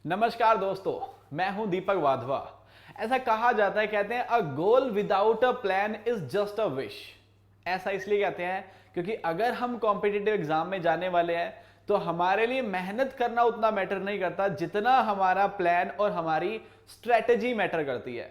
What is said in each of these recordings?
नमस्कार दोस्तों, मैं हूं दीपक वाधवा। ऐसा कहा जाता है, कहते हैं a goal without a plan is just a wish. ऐसा इसलिए कहते हैं क्योंकि अगर हम कॉम्पिटिटिव एग्जाम में जाने वाले हैं तो हमारे लिए मेहनत करना उतना मैटर नहीं करता जितना हमारा प्लान और हमारी स्ट्रेटेजी मैटर करती है।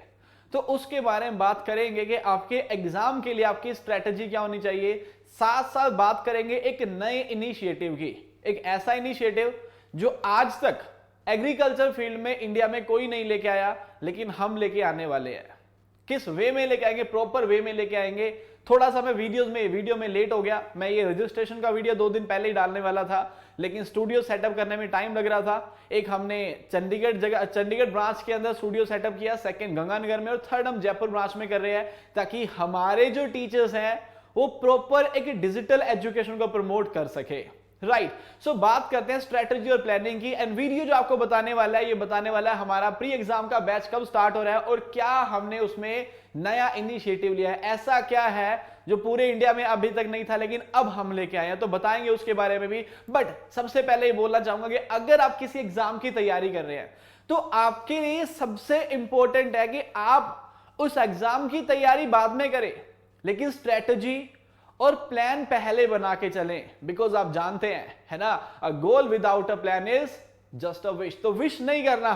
तो उसके बारे में बात करेंगे कि आपके एग्जाम के लिए आपकी स्ट्रेटेजी क्या होनी चाहिए। साथ साथ बात करेंगे एक नए इनिशिएटिव की, एक ऐसा इनिशिएटिव जो आज तक एग्रीकल्चर फील्ड में इंडिया में कोई नहीं लेके आया, लेकिन हम लेके आने वाले हैं। किस वे में लेके आएंगे, प्रॉपर वे में लेके आएंगे। थोड़ा सा मैं वीडियो में लेट हो गया। मैं ये रजिस्ट्रेशन का वीडियो 2 दिन पहले ही डालने वाला था, लेकिन स्टूडियो सेटअप करने में टाइम लग रहा था। एक हमने चंडीगढ़ ब्रांच के अंदर स्टूडियो सेटअप किया, सेकंड गंगानगर में, और थर्ड हम जयपुर ब्रांच में कर रहे हैं, ताकि हमारे जो टीचर्स हैं वो प्रॉपर एक डिजिटल एजुकेशन को प्रमोट कर सके। राइट, सो बात करते हैं स्ट्रेटजी और प्लानिंग की। एंड वीडियो जो आपको बताने वाला है, ये बताने वाला है हमारा प्री एग्जाम का बैच कब स्टार्ट हो रहा है और क्या हमने उसमें नया इनिशिएटिव लिया है। ऐसा क्या है जो पूरे इंडिया में अभी तक नहीं था लेकिन अब हम लेके आए हैं, तो बताएंगे उसके बारे में भी। बट सबसे पहले ये बोलना चाहूंगा कि अगर आप किसी एग्जाम की तैयारी कर रहे हैं तो आपके लिए सबसे इंपॉर्टेंट है कि आप उस एग्जाम की तैयारी बाद में करें, लेकिन स्ट्रेटजी और प्लान पहले बना के चलें। बिकॉज आप जानते हैं, है ना, a goal without a plan is just a wish. तो विश नहीं करना,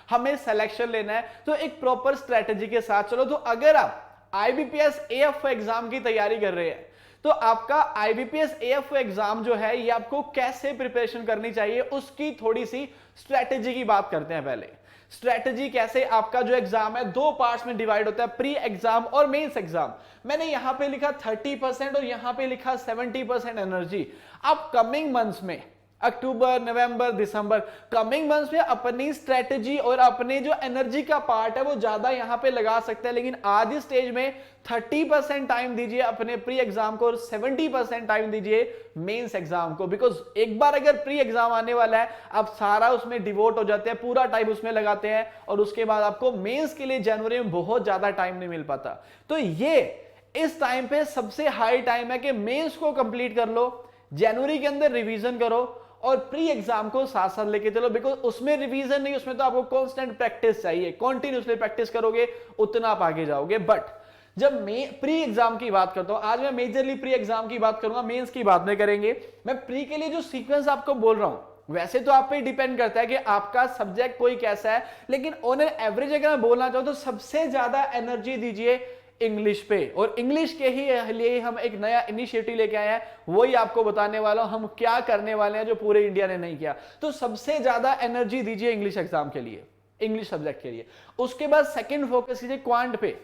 हमें सिलेक्शन लेना है, तो एक प्रॉपर स्ट्रेटजी के साथ चलो। तो अगर आप आईबीपीएस एएफओ एग्जाम की तैयारी कर रहे हैं तो आपका आईबीपीएस एएफओ एग्जाम जो है ये आपको कैसे प्रिपरेशन करनी चाहिए, उसकी थोड़ी सी स्ट्रेटजी की बात करते हैं। पहले स्ट्रेटजी कैसे, आपका जो एग्जाम है 2 पार्ट्स में डिवाइड होता है, प्री एग्जाम और मेंस एग्जाम। मैंने यहां पे लिखा 30% और यहां पे लिखा 70% एनर्जी। आप कमिंग मंथ्स में, अक्टूबर, नवंबर, दिसंबर, कमिंग मंथ्स में अपनी स्ट्रेटजी और अपने जो एनर्जी का पार्ट है वो ज्यादा यहां पे लगा सकते हैं, लेकिन आज इस स्टेज में 30% टाइम दीजिए अपने प्री एग्जाम को और 70% टाइम दीजिए मेंस एग्जाम को। बिकॉज एक बार अगर प्री एग्जाम आने वाला है, आप सारा उसमें डिवोट हो जाते हैं, पूरा टाइम उसमें लगाते हैं, और उसके बाद आपको मेंस के लिए जनवरी में बहुत ज्यादा टाइम नहीं मिल पाता। तो ये इस टाइम पे सबसे हाई टाइम है कि मेंस को कंप्लीट कर लो, जनवरी के अंदर रिवीजन करो और प्री एग्जाम को साथ साथ लेके चलो। बिकॉज उसमें रिवीजन नहीं, उसमें तो आपको कांस्टेंट प्रैक्टिस चाहिए। कंटिन्यूअसली प्रैक्टिस करोगे उतना आप आगे जाओगे। बट जब मैं प्री एग्जाम की बात करता हूं, आज मैं मेजरली प्री एग्जाम की बात करूंगा, मेंस की बात नहीं करेंगे। मैं प्री के लिए जो सीक्वेंस आपको बोल रहा हूं, वैसे तो आप पे डिपेंड करता है कि आपका सब्जेक्ट कोई कैसा है, लेकिन ऑन एन एवरेज अगर मैं बोलना चाहूं तो सबसे ज्यादा एनर्जी दीजिए इंग्लिश पे। और इंग्लिश के ही लिए हम एक नया इनिशिएटिव लेके आए हैं, वही आपको बताने वाला हूं हम क्या करने वाले हैं जो पूरे इंडिया ने नहीं किया। तो सबसे ज्यादा एनर्जी दीजिए इंग्लिश एग्जाम के लिए, इंग्लिश सब्जेक्ट के लिए। उसके बाद सेकंड फोकस कीजिए क्वांट पे,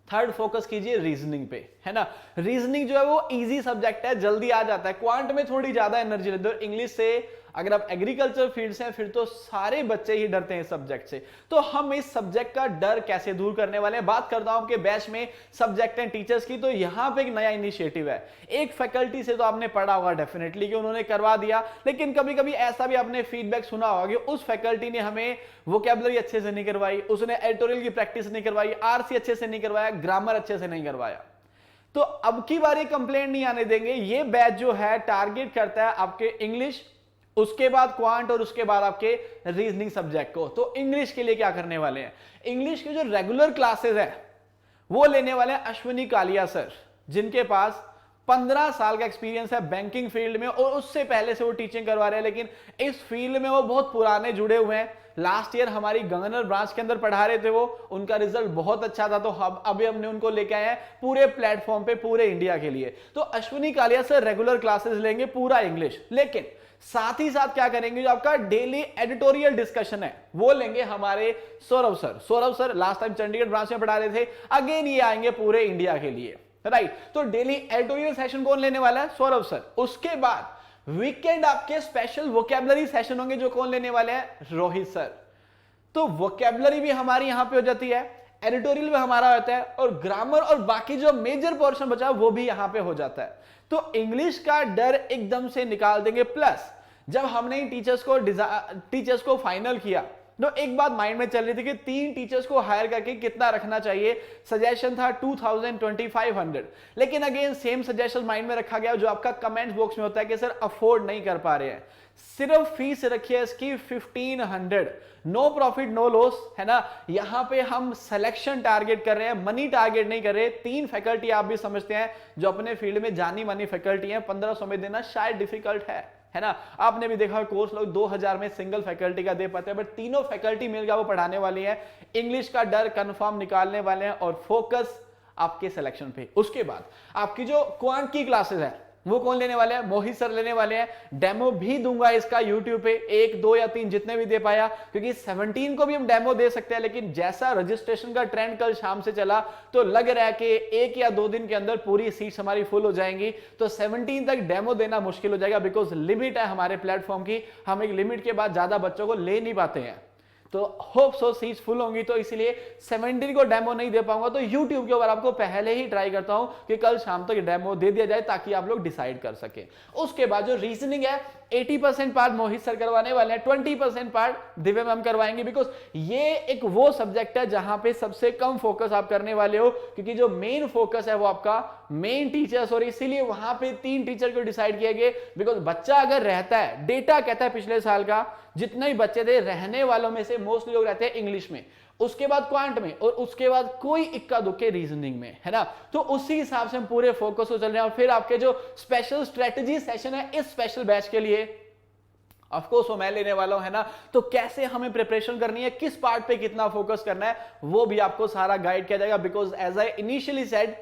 थर्ड फोकस कीजिए रीजनिंग पे, है ना। रीजनिंग जो है वो इजी सब्जेक्ट है, जल्दी आ जाता है। क्वांट में थोड़ी ज्यादा एनर्जी लेते हो। इंग्लिश से अगर आप एग्रीकल्चर फील्ड से हैं फिर तो सारे बच्चे ही डरते हैं इस सब्जेक्ट से। तो हम इस सब्जेक्ट का डर कैसे दूर करने वाले हैं, बात करता हूं आपके बैच में सब्जेक्ट एंड टीचर्स की। तो यहां पे एक नया इनिशिएटिव है। एक फैकल्टी से तो आपने पढ़ा होगा डेफिनेटली कि उन्होंने करवा दिया, लेकिन कभी कभी ऐसा भी आपने फीडबैक सुना होगा कि उस फैकल्टी ने हमें वोकैबुलरी अच्छे से नहीं करवाई, उसने एडिटोरियल की प्रैक्टिस नहीं करवाई, आरसी अच्छे से नहीं करवाया, ग्रामर अच्छे से नहीं करवाया। तो अब की बार ये कंप्लेंट नहीं आने देंगे। ये बैच जो है टारगेट करता है आपके इंग्लिश, उसके बाद क्वांट और उसके बाद आपके रीजनिंग सब्जेक्ट को। तो इंग्लिश के लिए क्या करने वाले हैं, इंग्लिश के जो रेगुलर क्लासेस है वो लेने वाले हैं अश्विनी कालिया सर, जिनके पास 15 साल का एक्सपीरियंस है बैंकिंग फील्ड में, और उससे पहले से वो टीचिंग करवा रहे हैं, लेकिन इस फील्ड में वो बहुत पुराने जुड़े हुए हैं। लास्ट ईयर हमारी गवर्नर ब्रांच के अंदर पढ़ा रहे थे वो, उनका रिजल्ट बहुत अच्छा था। तो अभी हमने उनको लेके आए हैं पूरे प्लेटफॉर्म पे, पूरे इंडिया के लिए। तो Ashwini Kalia sir regular classes लेंगे पूरा इंग्लिश, लेकिन साथ ही साथ क्या करेंगे, जो आपका डेली एडिटोरियल डिस्कशन है वो लेंगे हमारे Saurabh sir. Saurabh sir last time Chandigarh branch में पढ़ा रहे थे, अगेन ये आएंगे पूरे इंडिया के लिए। राइट, तो डेली एडिटोरियल सेशन कौन लेने वाला है, सौरभ सर। उसके बाद वीकेंड आपके स्पेशल वोकैबुलरी सेशन होंगे, जो कौन लेने वाले हैं, रोहित सर। तो वोकैबुलरी भी हमारी यहां पे हो जाती है, एडिटोरियल भी हमारा होता है, और ग्रामर और बाकी जो मेजर पोर्शन बचा वो भी यहां पे हो जाता है। तो इंग्लिश का डर एकदम से निकाल देंगे। प्लस जब हमने टीचर्स को फाइनल किया तो एक बात माइंड में चल रही थी कि 3 टीचर्स को हायर करके कितना रखना चाहिए। सजेशन था 2500, लेकिन अगेन सेम सजेशन माइंड में रखा गया जो आपका कमेंट बॉक्स में होता है कि सर अफोर्ड नहीं कर पा रहे हैं। सिर्फ फीस रखी है इसकी 1500, नो प्रॉफिट नो लॉस, है ना। यहां पे हम सिलेक्शन टारगेट कर रहे हैं, मनी टारगेट नहीं कर रहे। 3 फैकल्टी आप भी समझते हैं जो अपने फील्ड में जानी मानी फैकल्टी है, 1500 में देना शायद डिफिकल्ट है ना। आपने भी देखा कोर्स लोग 2000 में सिंगल फैकल्टी का दे पाते हैं, बट तीनों फैकल्टी मिलकर वो पढ़ाने वाली है। इंग्लिश का डर कंफर्म निकालने वाले हैं और फोकस आपके सिलेक्शन पे। उसके बाद आपकी जो क्वांट की क्लासेस है वो कौन लेने वाले हैं? मोहित सर लेने वाले हैं। डेमो भी दूंगा इसका यूट्यूब पे, 1 2 या 3 जितने भी दे पाया, क्योंकि 17 को भी हम डेमो दे सकते हैं, लेकिन जैसा रजिस्ट्रेशन का ट्रेंड कल शाम से चला तो लग रहा है कि 1 या 2 दिन के अंदर पूरी सीट्स हमारी फुल हो जाएंगी। तो 17 तक डेमो देना मुश्किल हो जाएगा, बिकॉज लिमिट है हमारे प्लेटफॉर्म की। हम एक लिमिट के बाद ज्यादा बच्चों को ले नहीं पाते हैं, तो होप सो सीट्स फुल होंगी, तो इसलिए 17 को डेमो नहीं दे पाऊंगा। तो YouTube के ऊपर आपको पहले ही ट्राई करता हूं कि कल शाम तक डेमो दे दिया जाए ताकि आप लोग डिसाइड कर सके। उसके बाद जो रीजनिंग है 80% पार्ट मोहित सर करवाने वाले हैं, 20% पार्ट दिव्या मैम करवाएंगे, बिकॉज ये एक वो सब्जेक्ट है जहां पे सबसे कम फोकस आप करने वाले हो, क्योंकि जो मेन फोकस है वो आपका मेन टीचर्स, और इसीलिए वहां पे 3 टीचर को डिसाइड किया गया। बिकॉज बच्चा अगर रहता है, डेटा कहता है पिछले साल का जितने भी बच्चे थे रहने वालों में से मोस्टली लोग रहते हैं इंग्लिश में, उसके बाद क्वांट में, और उसके बाद कोई इक्का दुक्के रीजनिंग में, है ना। तो उसी हिसाब से हम पूरे फोकस को चल रहे हैं। और फिर आपके जो स्पेशल स्ट्रेटजी सेशन है इस स्पेशल बैच के लिए, ऑफ कोर्स वो मैं लेने वाला हूं, है ना। तो कैसे हमें प्रिपरेशन करनी है, किस पार्ट पे कितना फोकस करना है, वो भी आपको सारा गाइड किया जाएगा। Because as I initially said,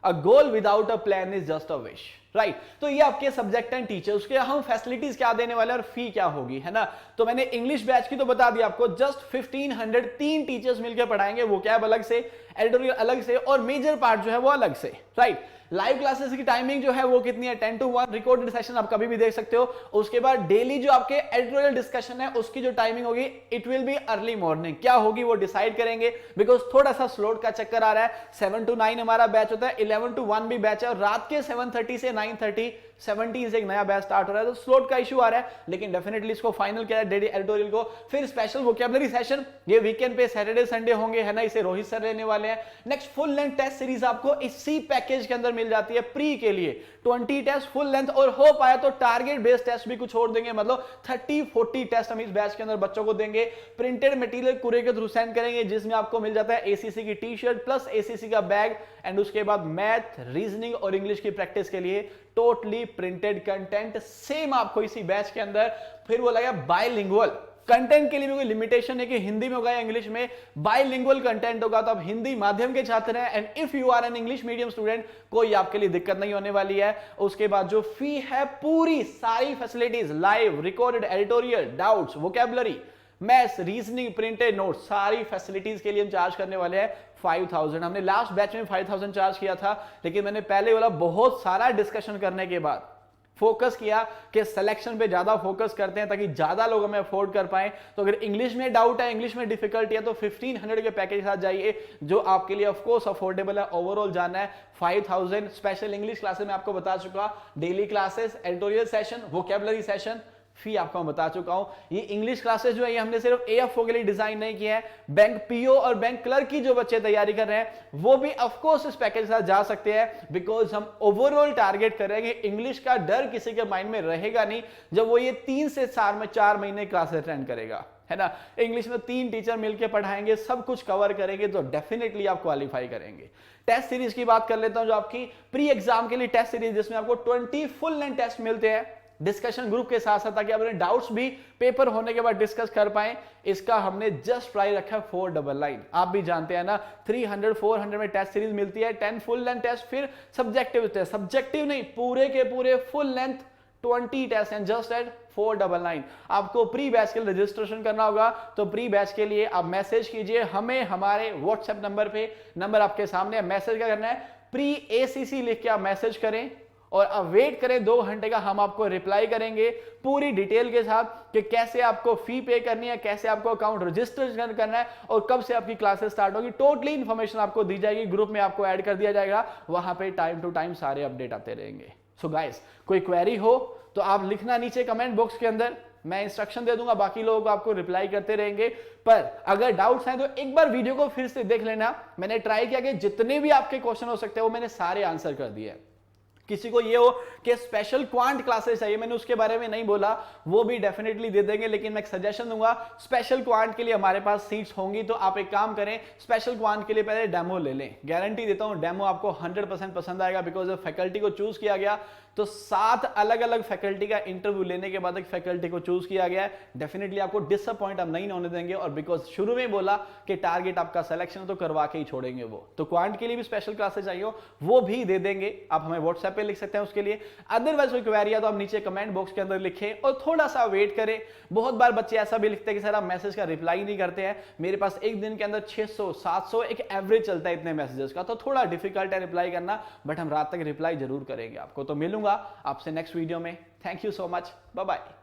a goal without a plan is just a wish, right. तो ये आपके सब्जेक्ट एंड टीचर, उसके हम फैसिलिटीज क्या देने वाले और फी क्या होगी, है ना। तो मैंने इंग्लिश बैच की तो बता दिया आपको, जस्ट 1500, 3 टीचर्स मिलकर पढ़ाएंगे, वो क्या अलग से, एडिटोरियल अलग से, और मेजर पार्ट जो है वो अलग से, राइट। लाइव क्लासेस की टाइमिंग जो है वो कितनी है? 10 to 1। रिकॉर्डेड सेशन आप कभी भी देख सकते हो। उसके बाद डेली जो आपके एडिटोरियल डिस्कशन है उसकी जो टाइमिंग होगी, it will be early morning. क्या होगी वो डिसाइड करेंगे, बिकॉज थोड़ा सा स्लॉट का चक्कर आ रहा है। 7 to 9 हमारा बैच होता है, 11 to 1 भी बैच है, और रात के 7:30 से 9:30 17 से एक नया बैच स्टार्ट हो रहा है। तो स्लॉट का इशू आ रहा है, लेकिन डेफिनेटली इसको फाइनल किया है डेली एडिटोरियल को। फिर स्पेशल वोकैबुलरी सेशन, ये वीकेंड पे सैटरडे संडे होंगे, है ना। इसे रोहित सर लेने वाले हैं। Next full length test series आपको इसी पैकेज के अंदर मिल जाती है प्री के लिए, 20 टेस्ट फुल लेंथ, और हो पाया तो टारगेट बेस्ड टेस्ट भी कुछ और देंगे, मतलब 30-40 टेस्ट हम इस बैच के अंदर बच्चों को देंगे। प्रिंटेड मटेरियल कुरियर के थ्रू सेंड करेंगे, जिसमें आपको मिल जाता है ACC की टी शर्ट प्लस ACC का बैग, एंड उसके बाद मैथ, रीजनिंग और इंग्लिश की प्रैक्टिस के लिए टोटली प्रिंटेड कंटेंट सेम आपको इसी बैच के अंदर। फिर वो लगा बायलिंगुअल कंटेंट के लिए भी कोई लिमिटेशन है कि हिंदी में होगा या इंग्लिश में, बायलिंगुअल कंटेंट होगा, तो आप हिंदी माध्यम के छात्र हैं and if you are an English medium student, कोई आपके लिए दिक्कत नहीं होने वाली है। उसके बाद जो फी है, पूरी सारी facilities, live recorded editorial, doubts, vocabulary, maths, reasoning, printed notes, सारी फैसिलिटीज के लिए हम चार्ज करने वाले हैं 5000। हमने लास्ट बैच में 5000 चार्ज किया था, लेकिन मैंने पहले वाला बहुत सारा डिस्कशन करने के बाद फोकस किया कि सिलेक्शन पे ज्यादा फोकस करते हैं ताकि ज्यादा लोग हमें अफोर्ड कर पाएं। तो अगर इंग्लिश में डाउट है, इंग्लिश में डिफिकल्टी है, तो 1500 के पैकेज के साथ जाइए, जो आपके लिए ऑफ कोर्स अफोर्डेबल है। ओवरऑल जाना है 5000। स्पेशल इंग्लिश क्लासेस में आपको बता चुका, daily classes, editorial session, vocabulary session, fee आपको मैं बता चुका हूं। ये इंग्लिश क्लासेस जो है ये हमने सिर्फ AFO के लिए डिजाइन नहीं किया है, बैंक PO और बैंक क्लर्क की जो बच्चे तैयारी कर रहे हैं वो भी ऑफ कोर्स इस पैकेज के साथ जा सकते हैं, बिकॉज हम ओवरऑल टारगेट करेंगे। इंग्लिश का डर किसी के माइंड में रहेगा नहीं जब वो ये 3 से 4 महीने क्लासेस अटेंड करेगा, है ना। इंग्लिश में 3 टीचर मिलकर पढ़ाएंगे, सब कुछ कवर करेंगे, तो डेफिनेटली आप क्वालिफाई करेंगे। टेस्ट सीरीज की बात कर लेता हूं, जो आपकी प्री एग्जाम के लिए टेस्ट सीरीज, जिसमें आपको 20 फुल लेंथ टेस्ट मिलते हैं डिस्कशन ग्रुप के साथ साथ, ताकि अपने डाउट्स भी पेपर होने के बाद डिस्कस कर पाएं। इसका हमने जस्ट प्राइस रखा है 499। आप भी जानते हैं ना, 300-400 में टेस्ट सीरीज मिलती है, 10 फुल लेंथ टेस्ट, फिर सब्जेक्टिव टेस्ट, सब्जेक्टिव नहीं पूरे के पूरे full length 20 test and just at 499। आपको प्री बैच के लिए रजिस्ट्रेशन करना होगा, तो प्री बैच के लिए आप मैसेज कीजिए हमें हमारे व्हाट्सएप नंबर पे, नंबर आपके सामने। मैसेज क्या करना है, प्री ACC लिख के आप मैसेज करें और अब वेट करें 2 घंटे का, हम आपको रिप्लाई करेंगे पूरी डिटेल के साथ कि कैसे आपको फी पे करनी है, कैसे आपको अकाउंट रजिस्टर करना है और कब से आपकी क्लासेस स्टार्ट होगी। टोटली इंफॉर्मेशन आपको दी जाएगी, ग्रुप में आपको ऐड कर दिया जाएगा, वहां पे टाइम टू टाइम सारे अपडेट आते रहेंगे। सो गाइस, कोई क्वेरी हो तो आप लिखना नीचे कमेंट बॉक्स के अंदर, मैं इंस्ट्रक्शन दे दूंगा, बाकी लोगों को आपको रिप्लाई करते रहेंगे। पर अगर डाउट्स हैं तो एक बार वीडियो को फिर से देख लेना। मैंने ट्राई किया कि जितने भी आपके क्वेश्चन हो सकते हैं वो मैंने सारे आंसर कर दिए। किसी को ये हो कि स्पेशल क्वांट क्लासेस चाहिए, मैंने उसके बारे में नहीं बोला, वो भी डेफिनेटली दे देंगे, लेकिन मैं एक सजेशन दूंगा, स्पेशल क्वांट के लिए हमारे पास सीट्स होंगी, तो आप एक काम करें, स्पेशल क्वांट के लिए पहले डेमो ले लें। गारंटी देता हूं डेमो आपको 100% पसंद आएगा, बिकॉज फैकल्टी को चूज किया गया तो 7 अलग अलग फैकल्टी का इंटरव्यू लेने के बाद एक फैकल्टी को चूज किया गया है। डेफिनेटली आपको डिसअपॉइंट हम नहीं होने देंगे, और बिकॉज शुरू में बोला कि टारगेट आपका सिलेक्शन तो करवा के ही छोड़ेंगे वो, तो क्वांट के लिए भी स्पेशल क्लासेस चाहिए वो भी दे देंगे। आप हमें व्हाट्सएप पे लिख सकते हैं उसके लिए, अदरवाइज कोई क्वेरी है तो आप नीचे कमेंट बॉक्स के अंदर लिखें और थोड़ा सा वेट करें। बहुत बार बच्चे ऐसा भी लिखते हैं कि सर आप मैसेज का रिप्लाई नहीं करते हैं, मेरे पास एक दिन के अंदर 600-700 एक एवरेज चलता है इतने मैसेजेस का, तो थोड़ा डिफिकल्ट है रिप्लाई करना, बट हम रात तक रिप्लाई जरूर करेंगे आपको। तो मिलूंगा आपसे नेक्स्ट वीडियो में। Thank you so much, bye bye.